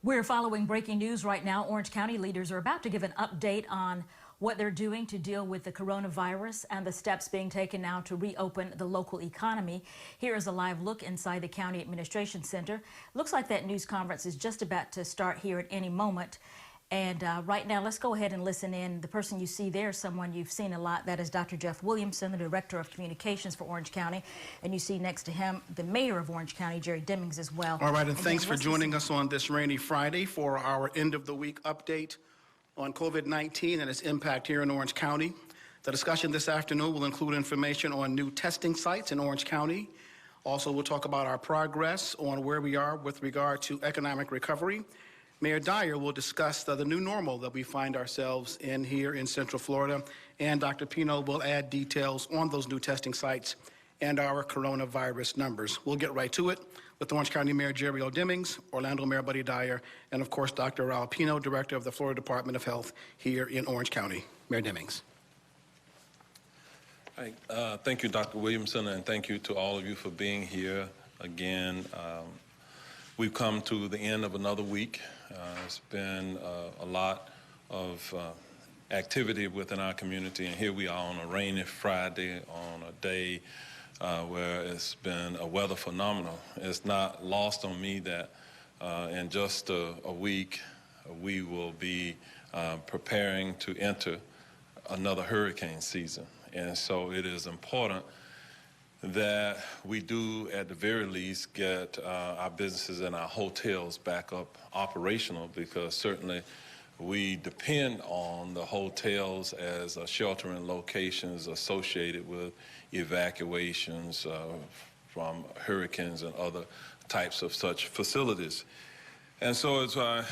We're following breaking news right now. Orange County leaders are about to give an update on what they're doing to deal with the coronavirus and the steps being taken now to reopen the local economy. Here is a live look inside the County Administration Center. Looks like that news conference is just about to start here at any moment. And right now, let's go ahead and listen in. The person you see there is someone you've seen a lot. That is Dr. Jeff Williamson, the Director of Communications for Orange County. And you see next to him the Mayor of Orange County, Jerry Demings, as well. All right, and thanks for joining us on this rainy Friday for our end-of-the-week update on COVID-19 and its impact here in Orange County. The discussion this afternoon will include information on new testing sites in Orange County. Also, we'll talk about our progress on where we are with regard to economic recovery. Mayor Dyer will discuss the new normal that we find ourselves in here in Central Florida, and Dr. Pino will add details on those new testing sites and our coronavirus numbers. We'll get right to it with Orange County Mayor Jerry Demings, Orlando Mayor Buddy Dyer, and of course Dr. Raul Pino, Director of the Florida Department of Health here in Orange County. Mayor Demings. Thank you, Dr. Williamson, and thank you to all of you for being here again. We've come to the end of another week. It's been a lot of activity within our community, and here we are on a rainy Friday on a day where it's been a weather phenomenal. It's not lost on me that in just a week we will be preparing to enter another hurricane season. And so it is important that we do, at the very least, get our businesses and our hotels back up operational, because certainly we depend on the hotels as sheltering locations associated with evacuations from hurricanes and other types of such facilities. And so as I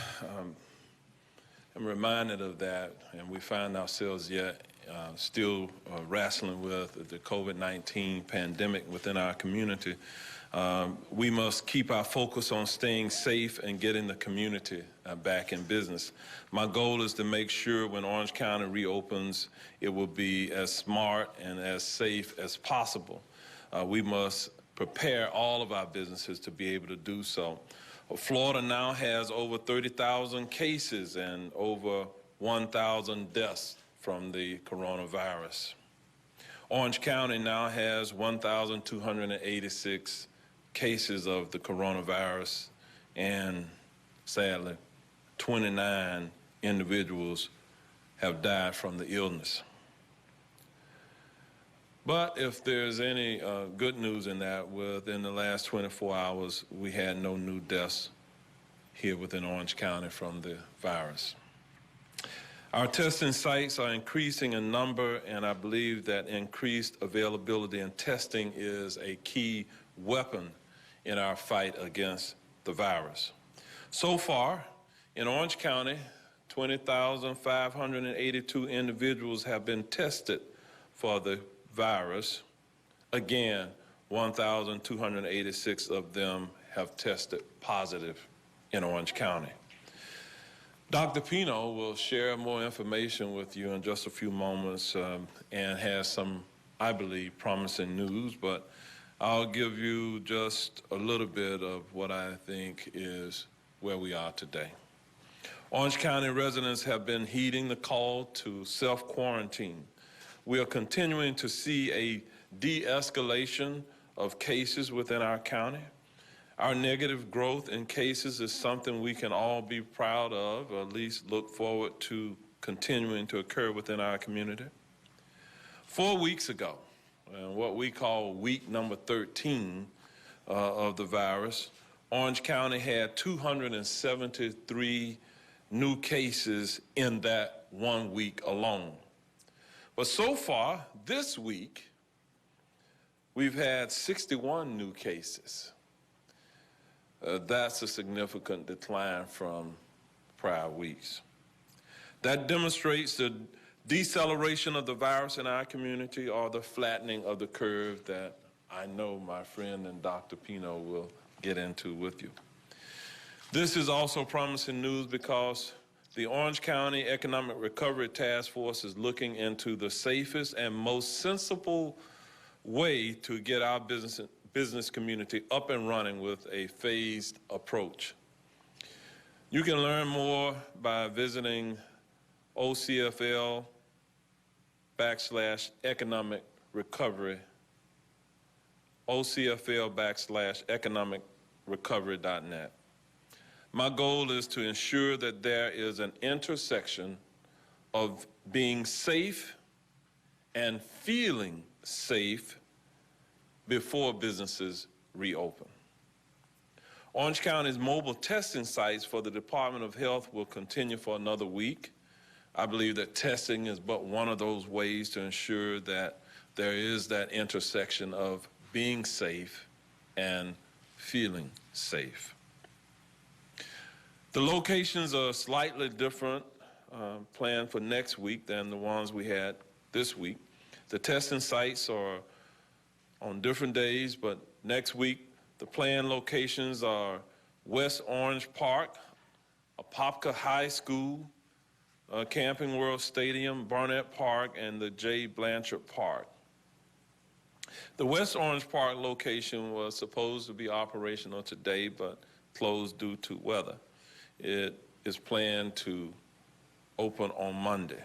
am reminded of that, and we find ourselves yet still wrestling with the COVID-19 pandemic within our community, we must keep our focus on staying safe and getting the community back in business. My goal is to make sure when Orange County reopens, it will be as smart and as safe as possible. We must prepare all of our businesses to be able to do so. Florida now has over 30,000 cases and over 1,000 deaths from the coronavirus. Orange County now has 1,286 cases of the coronavirus, and sadly, 29 individuals have died from the illness. But if there's any good news in that, within the last 24 hours, we had no new deaths here within Orange County from the virus. Our testing sites are increasing in number, and I believe that increased availability and testing is a key weapon in our fight against the virus. So far, in Orange County, 20,582 individuals have been tested for the virus. Again, 1,286 of them have tested positive in Orange County. Dr. Pino will share more information with you in just a few moments and has some, I believe, promising news, but I'll give you just a little bit of what I think is where we are today. Orange County residents have been heeding the call to self-quarantine. We are continuing to see a de-escalation of cases within our county. Our negative growth in cases is something we can all be proud of, or at least look forward to continuing to occur within our community. 4 weeks ago, what we call week number 13 of the virus, Orange County had 273 new cases in that 1 week alone. But so far, this week, we've had 61 new cases. That's a significant decline from prior weeks. That demonstrates the deceleration of the virus in our community, or the flattening of the curve that I know my friend and Dr. Pino will get into with you. This is also promising news because the Orange County Economic Recovery Task Force is looking into the safest and most sensible way to get our business community up and running with a phased approach. You can learn more by visiting OCFL/economic recovery, OCFL/economicrecovery.net. My goal is to ensure that there is an intersection of being safe and feeling safe before businesses reopen. Orange County's mobile testing sites for the Department of Health will continue for another week. I believe that testing is but one of those ways to ensure that there is that intersection of being safe and feeling safe. The locations are slightly different planned for next week than the ones we had this week. The testing sites are on different days, but next week the planned locations are West Orange Park, Apopka High School, Camping World Stadium, Barnett Park, and the J. Blanchard Park. The West Orange Park location was supposed to be operational today, but closed due to weather. It is planned to open on Monday.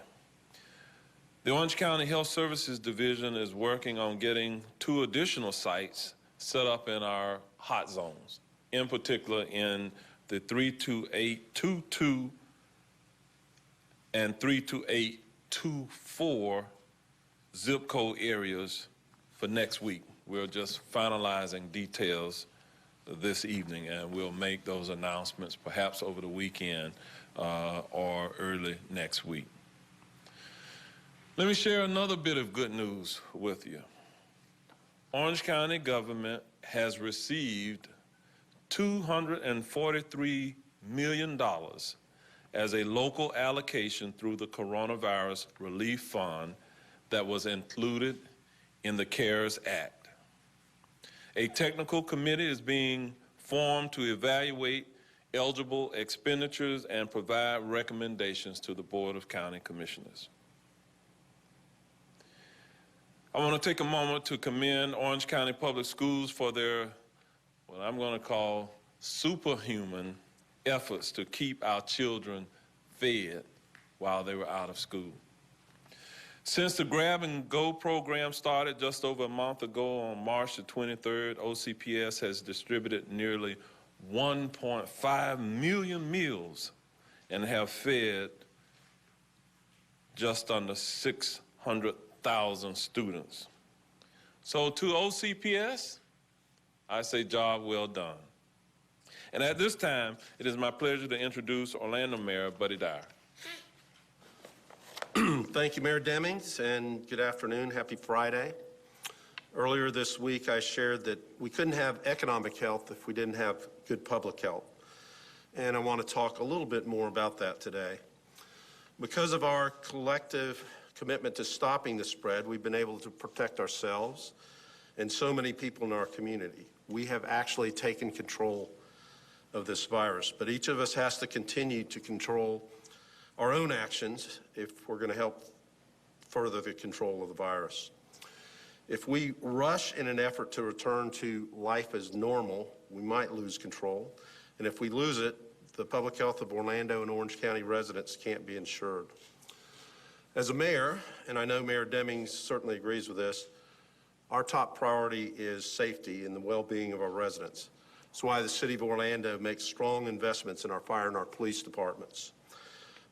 The Orange County Health Services Division is working on getting 2 additional sites set up in our hot zones, in particular in the 32822 and 32824 zip code areas for next week. We're just finalizing details this evening, and we'll make those announcements perhaps over the weekend or early next week. Let me share another bit of good news with you. Orange County government has received $243 million as a local allocation through the Coronavirus Relief Fund that was included in the CARES Act. A technical committee is being formed to evaluate eligible expenditures and provide recommendations to the Board of County Commissioners. I want to take a moment to commend Orange County Public Schools for their, what I'm going to call, superhuman efforts to keep our children fed while they were out of school. Since the Grab and Go program started just over a month ago on March the 23rd, OCPS has distributed nearly 1.5 million meals and have fed just under 600,000 students. So to OCPS, I say job well done. And at this time, it is my pleasure to introduce Orlando Mayor Buddy Dyer. Thank you, Mayor Demings, and good afternoon. Happy Friday. Earlier this week, I shared that we couldn't have economic health if we didn't have good public health. And I want to talk a little bit more about that today. Because of our collective commitment to stopping the spread, we've been able to protect ourselves and so many people in our community. We have actually taken control of this virus, but each of us has to continue to control our own actions if we're going to help further the control of the virus. If we rush in an effort to return to life as normal, we might lose control. And if we lose it, the public health of Orlando and Orange County residents can't be ensured. As a mayor, and I know Mayor Demings certainly agrees with this, our top priority is safety and the well-being of our residents. That's why the City of Orlando makes strong investments in our fire and our police departments.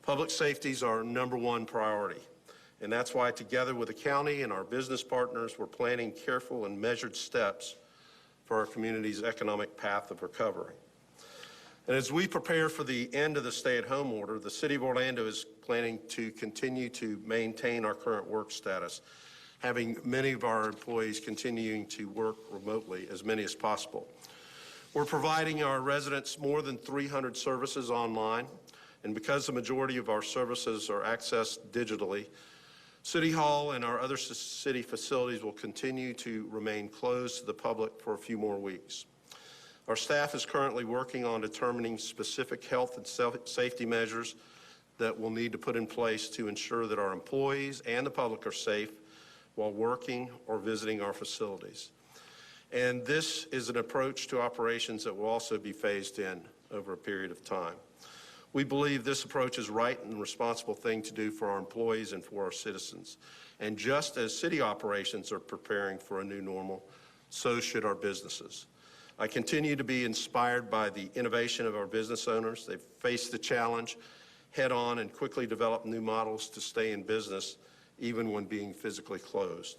Public safety is our #1 priority, and that's why together with the county and our business partners, we're planning careful and measured steps for our community's economic path of recovery. And as we prepare for the end of the stay-at-home order, the City of Orlando is planning to continue to maintain our current work status, having many of our employees continuing to work remotely, as many as possible. We're providing our residents more than 300 services online, and because the majority of our services are accessed digitally, City Hall and our other city facilities will continue to remain closed to the public for a few more weeks. Our staff is currently working on determining specific health and safety measures that we'll need to put in place to ensure that our employees and the public are safe while working or visiting our facilities. And this is an approach to operations that will also be phased in over a period of time. We believe this approach is right and the responsible thing to do for our employees and for our citizens. And just as city operations are preparing for a new normal, so should our businesses. I continue to be inspired by the innovation of our business owners. They've faced the challenge head on and quickly developed new models to stay in business, even when being physically closed.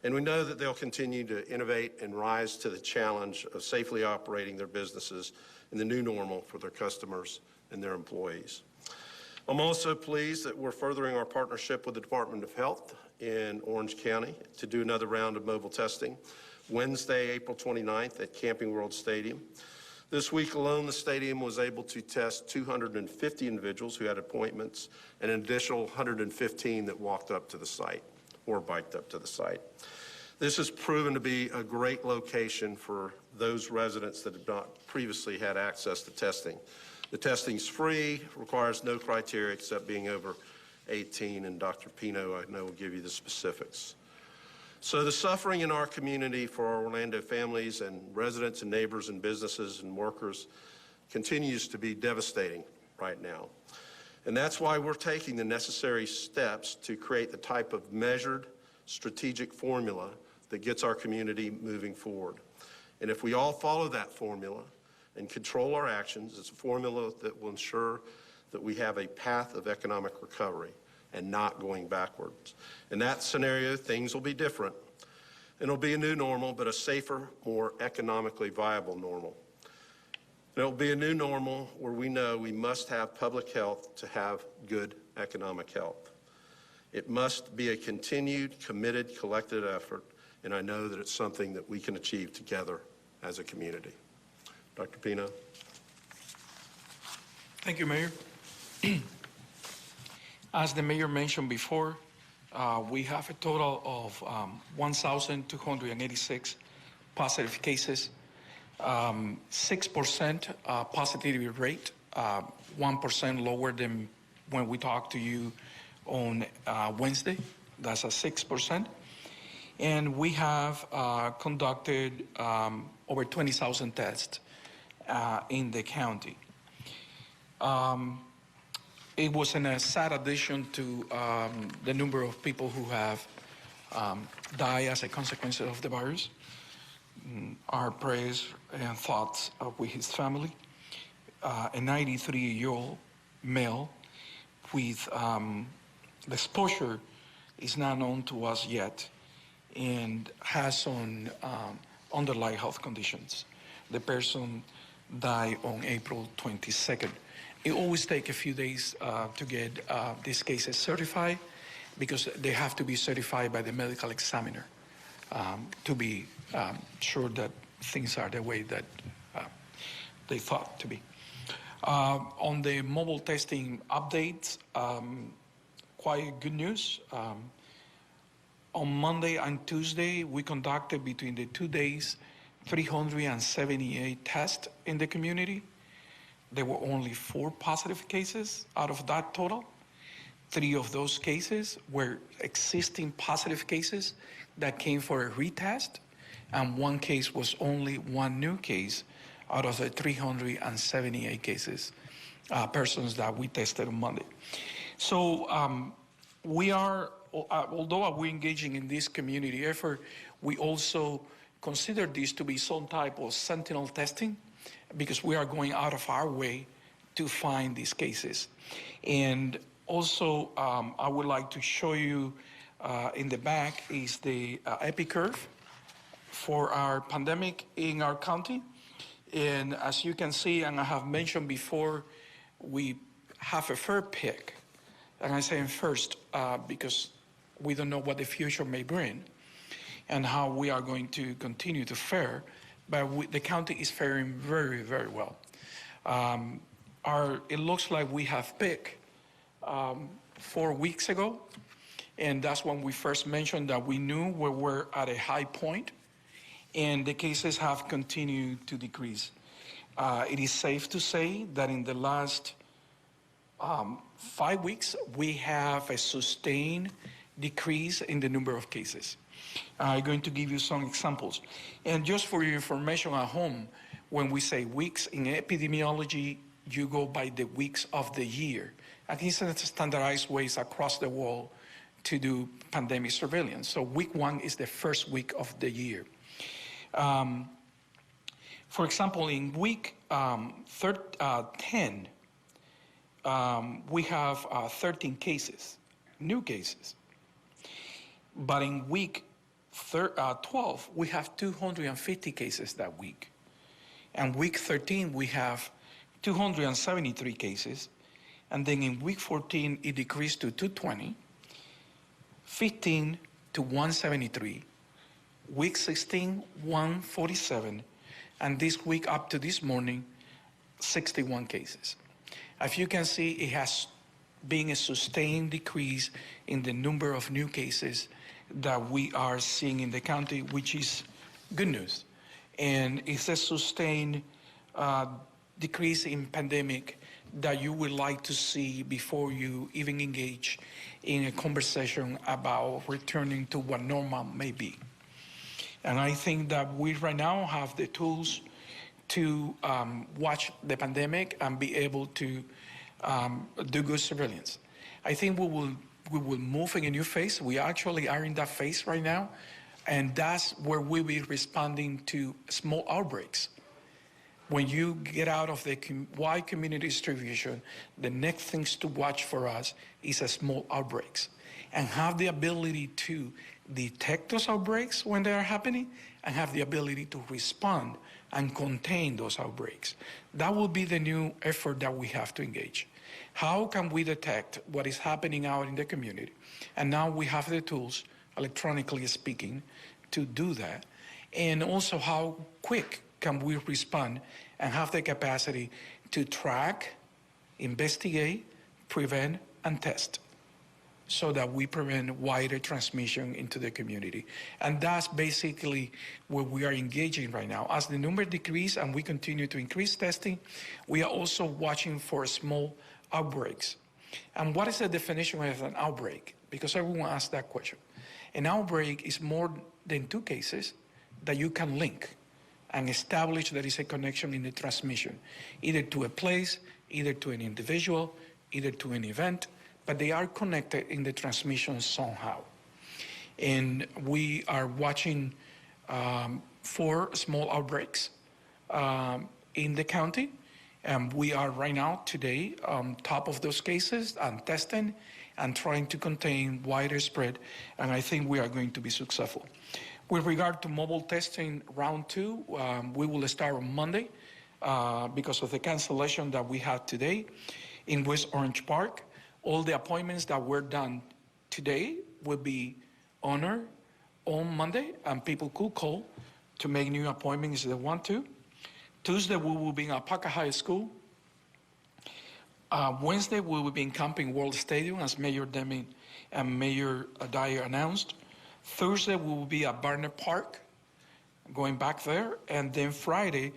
And we know that they'll continue to innovate and rise to the challenge of safely operating their businesses in the new normal for their customers and their employees. I'm also pleased that we're furthering our partnership with the Department of Health in Orange County to do another round of mobile testing Wednesday, April 29th at Camping World Stadium. This week alone, the stadium was able to test 250 individuals who had appointments and an additional 115 that walked up to the site or biked up to the site. This has proven to be a great location for those residents that have not previously had access to testing. The testing's free, requires no criteria except being over 18, and Dr. Pino, I know, will give you the specifics. So the suffering in our community for our Orlando families and residents and neighbors and businesses and workers continues to be devastating right now. And that's why we're taking the necessary steps to create the type of measured, strategic formula that gets our community moving forward. And if we all follow that formula and control our actions, it's a formula that will ensure that we have a path of economic recovery and not going backwards. In that scenario, things will be different. It'll be a new normal, but a safer, more economically viable normal. It'll be a new normal where we know we must have public health to have good economic health. It must be a continued, committed, collected effort, and I know that it's something that we can achieve together as a community. Dr. Pino. Thank you, Mayor. As the Mayor mentioned before, we have a total of 1,286 positive cases, 6% positivity rate, 1% lower than when we talked to you on Wednesday. That's a 6%. And we have conducted over 20,000 tests in the county. It was in a sad addition to the number of people who have died as a consequence of the virus. Our prayers and thoughts are with his family. A 93-year-old male with the exposure is not known to us yet and has some underlying health conditions. The person died on April 22nd. It always takes a few days to get these cases certified because they have to be certified by the medical examiner to be sure that things are the way that they thought to be. On the mobile testing updates, quite good news. On Monday and Tuesday, we conducted between the 2 days 378 tests in the community. There were only 4 positive cases out of that total. 3 of those cases were existing positive cases that came for a retest, and 1 case was only 1 new case out of the 378 cases, persons that we tested on Monday. So we are, although we're engaging in this community effort, we also consider this to be some type of sentinel testing because we are going out of our way to find these cases. And also, I would like to show you in the back is the epi curve for our pandemic in our county. And as you can see, and I have mentioned before, we have a fair pick. And I say first because we don't know what the future may bring and how we are going to continue to fare, but the county is faring very, very well. It looks like we have picked 4 weeks ago, and that's when we first mentioned that we knew we were at a high point, and the cases have continued to decrease. It is safe to say that in the last 5 weeks, we have a sustained decrease in the number of cases. I'm going to give you some examples. And just for your information at home, when we say weeks in epidemiology, you go by the weeks of the year. And it's a standardized ways across the world to do pandemic surveillance. So week 1 is the first week of the year. For example, in week 10, we have 13 cases, new cases. But in week 12, we have 250 cases that week. And week 13, we have 273 cases. And then in week 14, it decreased to 220, 15 to 173, week 16, 147, and this week up to this morning, 61 cases. As you can see, it has been a sustained decrease in the number of new cases that we are seeing in the county, which is good news. And it's a sustained decrease in pandemic that you would like to see before you even engage in a conversation about returning to what normal may be. And I think that we right now have the tools to watch the pandemic and be able to do good surveillance. I think we will move in a new phase. We actually are in that phase right now, and that's where we'll be responding to small outbreaks. When you get out of the wide community distribution, the next things to watch for us is a small outbreaks, and have the ability to detect those outbreaks when they are happening and have the ability to respond and contain those outbreaks. That will be the new effort that we have to engage. How can we detect what is happening out in the community? And now we have the tools, electronically speaking, to do that. And also how quick can we respond and have the capacity to track, investigate, prevent, and test, so that we prevent wider transmission into the community. And that's basically where we are engaging right now. As the number decrease and we continue to increase testing, we are also watching for small outbreaks. And what is the definition of an outbreak? Because everyone asks that question. An outbreak is more than 2 cases that you can link and establish there is a connection in the transmission, either to a place, either to an individual, either to an event, but they are connected in the transmission somehow. And we are watching for small outbreaks in the county. And we are right now, today, on top of those cases and testing and trying to contain wider spread. And I think we are going to be successful. With regard to mobile testing round 2, we will start on Monday because of the cancellation that we had today in West Orange Park. All the appointments that were done today will be honored on Monday, and people could call to make new appointments if they want to. Tuesday, we will be in Alpaca High School. Wednesday, we will be in Camping World Stadium, as Mayor Deming and Mayor Dyer announced. Thursday, we will be at Barnett Park, going back there. And then Friday,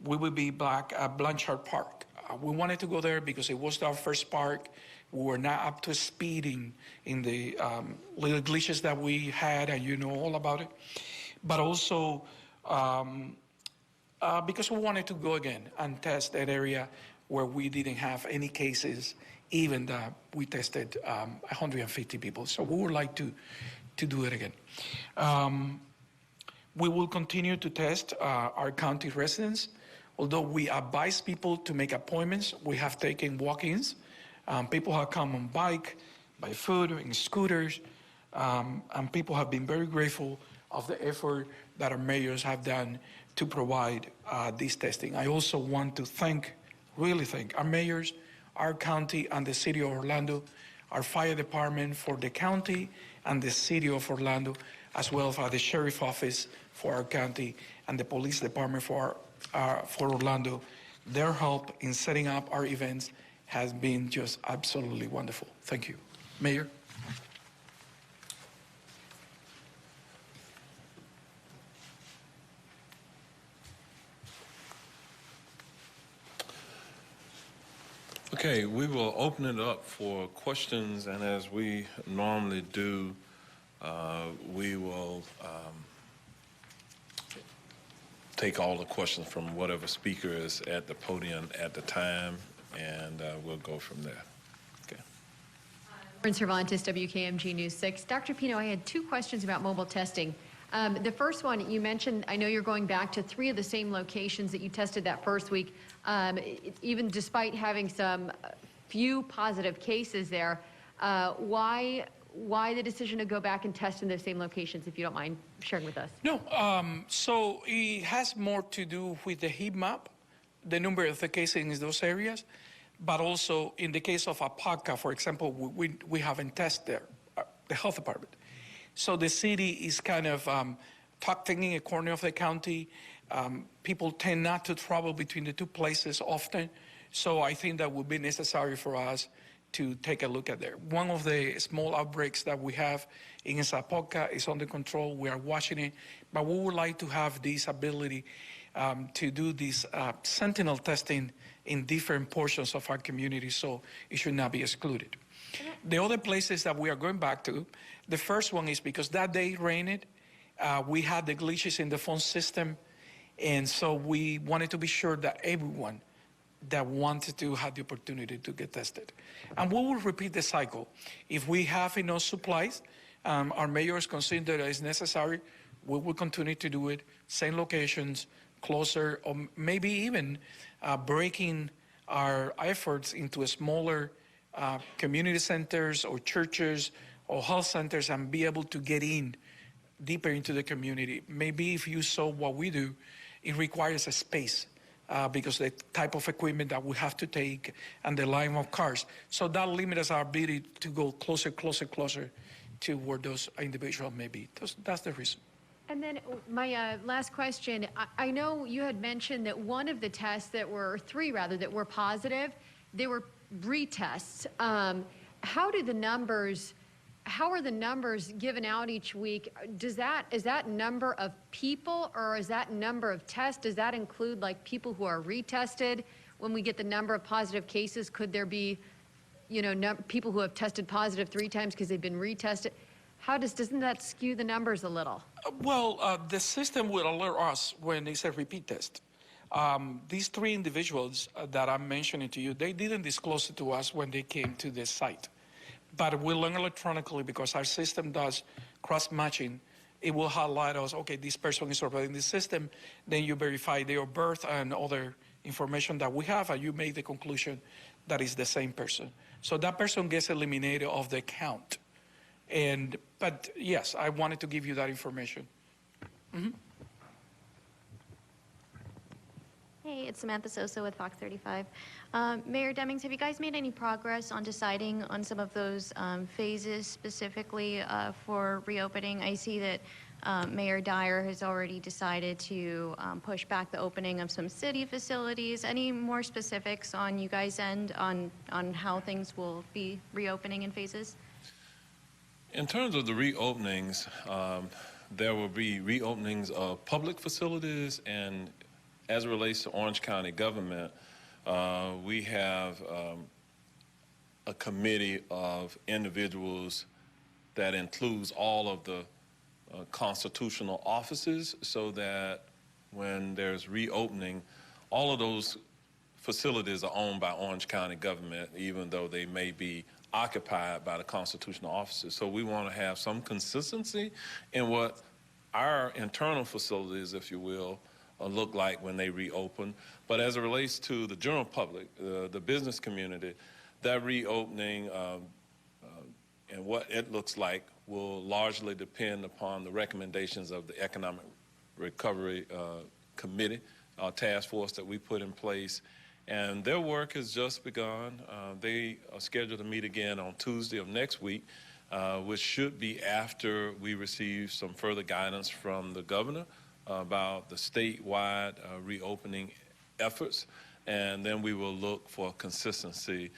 we will be back at Blanchard Park. We wanted to go there because it was our first park. We were not up to speed in the little glitches that we had, and you know all about it. But also because we wanted to go again and test that area where we didn't have any cases, even that we tested 150 people. So we would like to do it again. We will continue to test our county residents. Although we advise people to make appointments, we have taken walk-ins. People have come on bike, by foot, in scooters, and people have been very grateful of the effort that our mayors have done to provide this testing. I also want to really thank our mayors, our county, and the city of Orlando, our fire department for the county and the city of Orlando, as well as the sheriff office for our county and the police department for Orlando. Their help in setting up our events has been just absolutely wonderful. Thank you. Mayor. Okay, we will open it up for questions, and as we normally do, we will take all the questions from whatever speaker is at the podium at the time, and we'll go from there. Okay. Lauren Cervantes, WKMG News 6. Dr. Pino, I had two questions about mobile testing. The first one, you mentioned, I know you're going back to 3 of the same locations that you tested that first week, even despite having some few positive cases there. Why the decision to go back and test in those same locations, if you don't mind sharing with us? No, so it has more to do with the heat map, the number of the cases in those areas, but also in the case of Apaca, for example, we haven't tested there, the health department. So the city is kind of tucked in a corner of the county. People tend not to travel between the two places often. So I think that would be necessary for us to take a look at there. One of the small outbreaks that we have in Zapoca is under control. We are watching it, but we would like to have this ability to do this sentinel testing in different portions of our community, so it should not be excluded. The other places that we are going back to, the first one is because that day it rained, we had the glitches in the phone system, and so we wanted to be sure that everyone that wanted to have the opportunity to get tested. And we will repeat the cycle. If we have enough supplies, our mayors consider that it's necessary, we will continue to do it, same locations, closer, or maybe even breaking our efforts into a smaller community centers or churches or health centers and be able to get in deeper into the community. Maybe if you saw what we do, it requires a space because the type of equipment that we have to take and the line of cars. So that limits our ability to go closer to where those individuals may be. That's the reason. And then my last question, I know you had mentioned that one of the tests that were, 3 rather, that were positive, they were retests. How are the numbers given out each week? Is that number of people, or is that number of tests? Does that include like people who are retested? When we get the number of positive cases, could there be, people who have tested positive 3 times because they've been retested? Doesn't that skew the numbers a little? Well, the system will alert us when it's a repeat test. These 3 individuals that I'm mentioning to you, they didn't disclose it to us when they came to this site. But we learn electronically because our system does cross-matching. It will highlight us, okay, this person is already in the system. Then you verify their birth and other information that we have, and you make the conclusion that it's the same person. So that person gets eliminated off the count. But yes, I wanted to give you that information. Mm-hmm. Hey, it's Samantha Sosa with Fox 35. Mayor Demings, have you guys made any progress on deciding on some of those phases specifically for reopening? I see that Mayor Dyer has already decided to push back the opening of some city facilities. Any more specifics on you guys' end on how things will be reopening in phases? In terms of the reopenings, there will be reopenings of public facilities, and as it relates to Orange County government, we have a committee of individuals that includes all of the constitutional offices, so that when there's reopening, all of those facilities are owned by Orange County government, even though they may be occupied by the constitutional offices. So we want to have some consistency in what our internal facilities, if you will, look like when they reopen. But as it relates to the general public, the business community, that reopening and what it looks like will largely depend upon the recommendations of the Economic Recovery Committee, task force that we put in place. And their work has just begun. They are scheduled to meet again on Tuesday of next week, which should be after we receive some further guidance from the governor about the statewide reopening efforts. And then we will look for consistency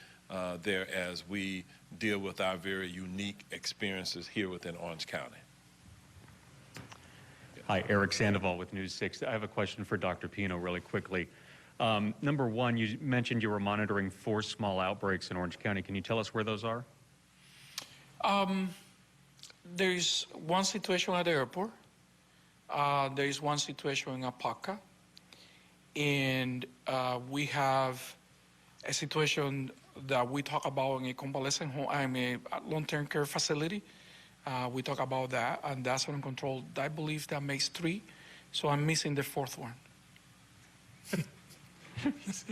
there as we deal with our very unique experiences here within Orange County. Hi, Eric Sandoval with News 6. I have a question for Dr. Pino really quickly. Number one, you mentioned you were monitoring 4 small outbreaks in Orange County. Can you tell us where those are? There's one situation at the airport. There is one situation in Apaca. and we have a situation that we talk about in a convalescent home, a long-term care facility. We talk about that, and that's uncontrolled. I believe that makes 3, so I'm missing the 4th one.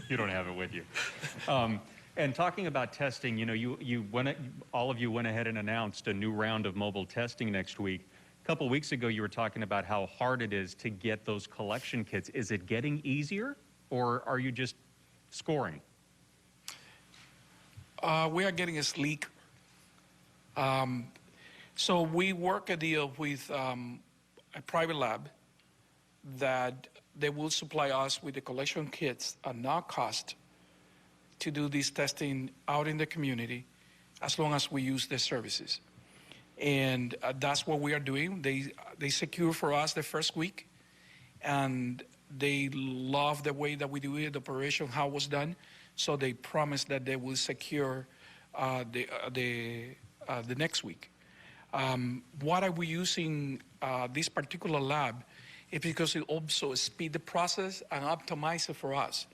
You don't have it with you. And talking about testing, you know, all of you went ahead and announced a new round of mobile testing next week. A couple weeks ago, you were talking about how hard it is to get those collection kits. Is it getting easier, or are you just scoring? We are getting sleek. So we work a deal with a private lab that they will supply us with the collection kits at no cost to do this testing out in the community as long as we use their services. And that's what we are doing. They secure for us the first week, and they love the way that we do it, the operation, how it was done. So they promise that they will secure the next week. What are we using this particular lab? It's because it also speed the process and optimize it for us,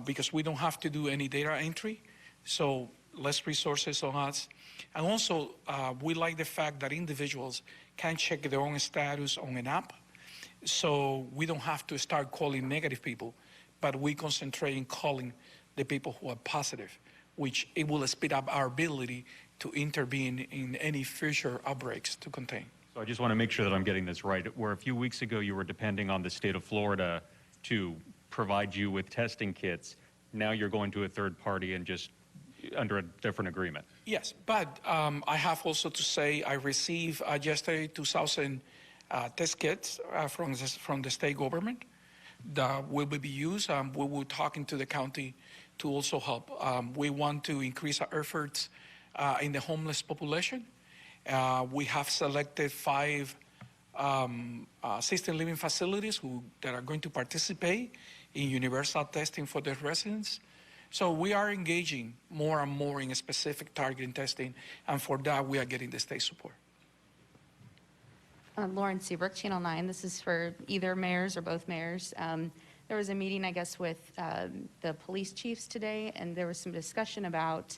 because we don't have to do any data entry, so less resources on us. And also, we like the fact that individuals can check their own status on an app, so we don't have to start calling negative people, but we concentrate in calling the people who are positive, which it will speed up our ability to intervene in any future outbreaks to contain. So I just want to make sure that I'm getting this right. Where a few weeks ago you were depending on the state of Florida to provide you with testing kits, now you're going to a third party and just under a different agreement. Yes, but I have also to say I received yesterday 2,000 test kits from the state government that will be used. We will talking to the county to also help. We want to increase our efforts in the homeless population. We have selected 5 assisted living facilities that are going to participate in universal testing for their residents. So we are engaging more and more in a specific targeting testing, and for that we are getting the state support. Lauren Seabrook, Channel 9. This is for either mayors or both mayors. There was a meeting, I guess, with the police chiefs today, and there was some discussion about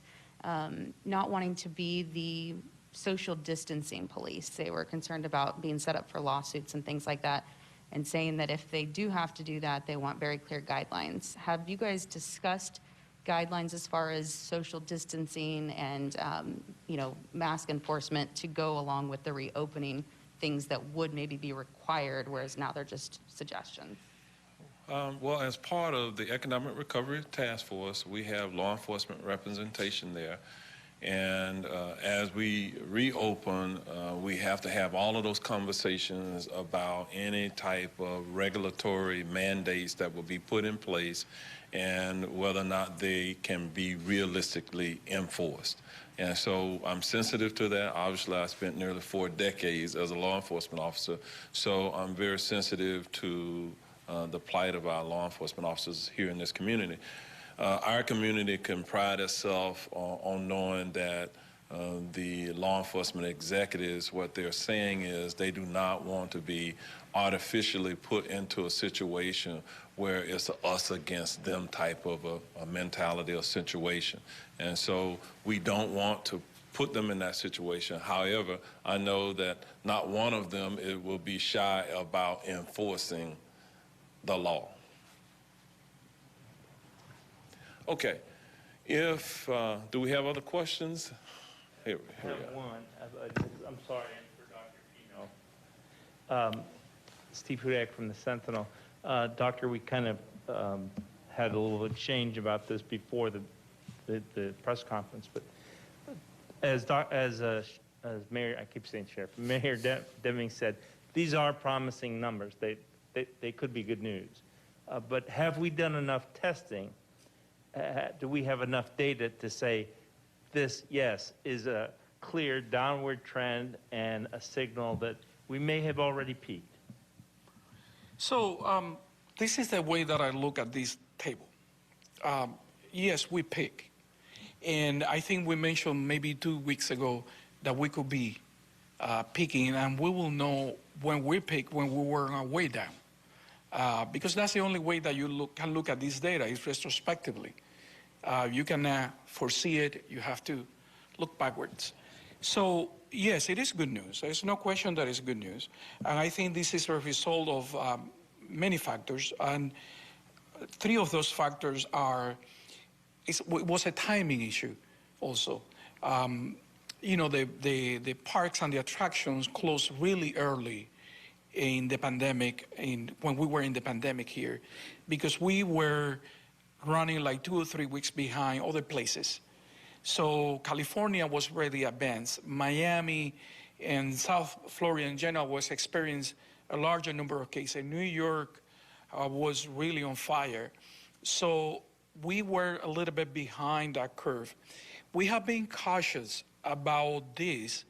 not wanting to be the social distancing police. They were concerned about being set up for lawsuits and things like that, and saying that if they do have to do that, they want very clear guidelines. Have you guys discussed guidelines as far as social distancing and mask enforcement to go along with the reopening, things that would maybe be required, whereas now they're just suggestions? Well, as part of the Economic Recovery Task Force, we have law enforcement representation there. And as we reopen, we have to have all of those conversations about any type of regulatory mandates that will be put in place and whether or not they can be realistically enforced. And so I'm sensitive to that. Obviously, I spent nearly 4 decades as a law enforcement officer, so I'm very sensitive to the plight of our law enforcement officers here in this community. Our community can pride itself on knowing that the law enforcement executives, what they're saying is they do not want to be artificially put into a situation where it's a us against them type of a mentality or situation. And so we don't want to put them in that situation. However, I know that not one of them will be shy about enforcing the law. Okay, do we have other questions? Here I have one. I'm sorry, for Dr. Pino. Steve Hudak from the Sentinel. Doctor, we kind of had a little exchange about this before the press conference, but as Mayor, I keep saying Sheriff, Mayor Deming said, these are promising numbers. They could be good news. But have we done enough testing? Do we have enough data to say this, yes, is a clear downward trend and a signal that we may have already peaked? So this is the way that I look at this table. Yes, we peak. And I think we mentioned maybe 2 weeks ago that we could be peaking, and we will know when we peak, when we were on our way down. because that's the only way that you can look at this data is retrospectively. You can foresee it, you have to look backwards. So yes, it is good news. There's no question that it's good news. And I think this is a result of many factors. And three of those factors it was a timing issue also. You know, the parks and the attractions closed really early in the pandemic, when we were in the pandemic here, because we were running like 2 or 3 weeks behind other places. So California was really advanced. Miami and South Florida in general was experiencing a larger number of cases. New York was really on fire. So we were a little bit behind that curve. We have been cautious about this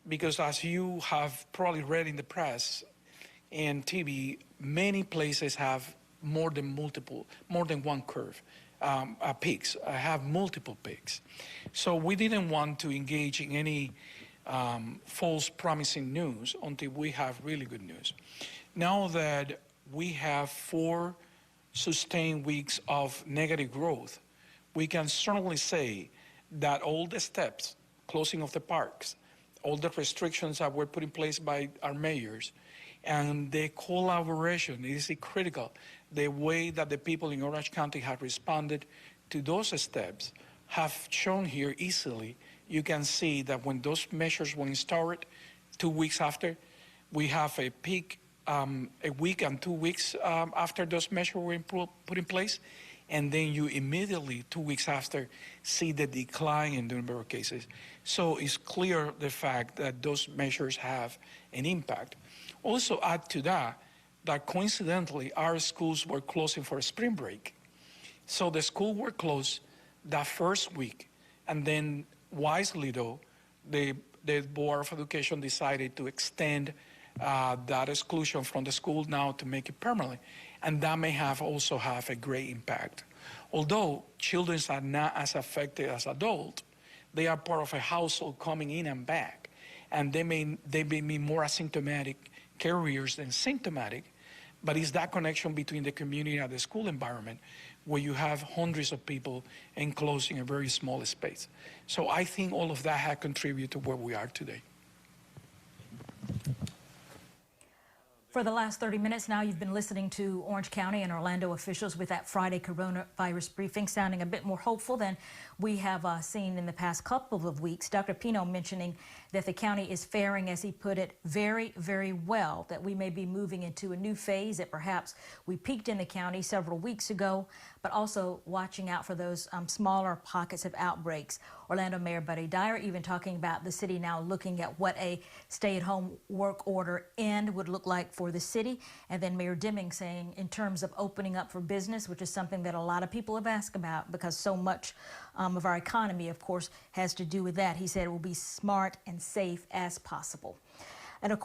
because, as you have probably read in the press and TV, many places have more than one curve, peaks, have multiple peaks. So we didn't want to engage in any false promising news until we have really good news. Now that we have 4 sustained weeks of negative growth, we can certainly say that all the steps, closing of the parks, all the restrictions that were put in place by our mayors, and the collaboration is critical. The way that the people in Orange County have responded to those steps have shown here easily. You can see that when those measures were installed 2 weeks after, we have a peak a week and 2 weeks after those measures were put in place. And then you immediately, 2 weeks after, see the decline in the number of cases. So it's clear the fact that those measures have an impact. Also add to that coincidentally, our schools were closing for a spring break. So the schools were closed that first week, and then wisely though, the Board of Education decided to extend that exclusion from the school now to make it permanent. And that may also have a great impact. Although children are not as affected as adults, they are part of a household coming in and back. And they may be more asymptomatic carriers than symptomatic, but it's that connection between the community and the school environment where you have hundreds of people enclosed in a very small space. So I think all of that has contributed to where we are today. For the last 30 minutes now, you've been listening to Orange County and Orlando officials with that Friday coronavirus briefing, sounding a bit more hopeful than we have seen in the past couple of weeks. Dr. Pino mentioning that the county is faring, as he put it, very, very well, that we may be moving into a new phase, that perhaps we peaked in the county several weeks ago, but also watching out for those smaller pockets of outbreaks. Orlando Mayor Buddy Dyer even talking about the city now looking at what a stay-at-home work order end would look like for the city. And then Mayor Deming saying in terms of opening up for business, which is something that a lot of people have asked about because so much of our economy, of course, has to do with that. He said it will be smart and safe as possible.